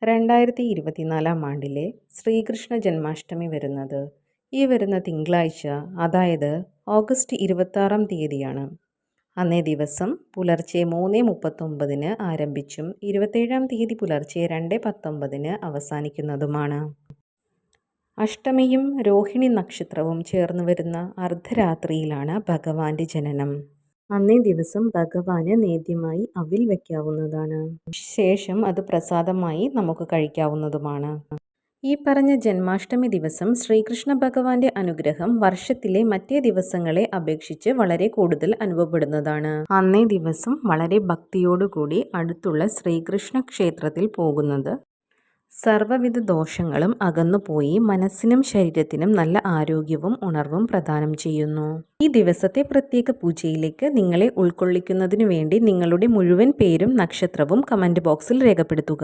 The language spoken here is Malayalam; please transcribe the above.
2024 ശ്രീകൃഷ്ണ ജന്മാഷ്ടമി വരുന്നത് ഈ വരുന്ന തിങ്കളാഴ്ച, അതായത് ഓഗസ്റ്റ് 26 അന്നേ ദിവസം പുലർച്ചെ 3:39 ആരംഭിച്ചും 27 പുലർച്ചെ 2:19 അവസാനിക്കുന്നതുമാണ്. അഷ്ടമിയും രോഹിണി നക്ഷത്രവും ചേർന്ന് വരുന്ന അർദ്ധരാത്രിയിലാണ് ഭഗവാന്റെ ജനനം. അന്നേ ദിവസം ഭഗവാന് നേദ്യമായി അവിൽ വയ്ക്കാവുന്നതാണ്. ശേഷം അത് പ്രസാദമായി നമുക്ക് കഴിക്കാവുന്നതുമാണ്. ഈ പറഞ്ഞ ജന്മാഷ്ടമി ദിവസം ശ്രീകൃഷ്ണ ഭഗവാന്റെ അനുഗ്രഹം വർഷത്തിലെ മറ്റേ ദിവസങ്ങളെ അപേക്ഷിച്ച് വളരെ കൂടുതൽ അനുഭവപ്പെടുന്നതാണ്. അന്നേ ദിവസം വളരെ ഭക്തിയോടുകൂടി അടുത്തുള്ള ശ്രീകൃഷ്ണ ക്ഷേത്രത്തിൽ പോകുന്നത് സർവ്വവിധ ദോഷങ്ങളും അകന്നുപോയി മനസ്സിനും ശരീരത്തിനും നല്ല ആരോഗ്യവും ഉണർവും പ്രദാനം ചെയ്യുന്നു. ഈ ദിവസത്തെ പ്രത്യേക പൂജയിലേക്ക് നിങ്ങളെ ഉൾക്കൊള്ളിക്കുന്നതിനു വേണ്ടി നിങ്ങളുടെ മുഴുവൻ പേരും നക്ഷത്രവും കമന്റ് ബോക്സിൽ രേഖപ്പെടുത്തുക.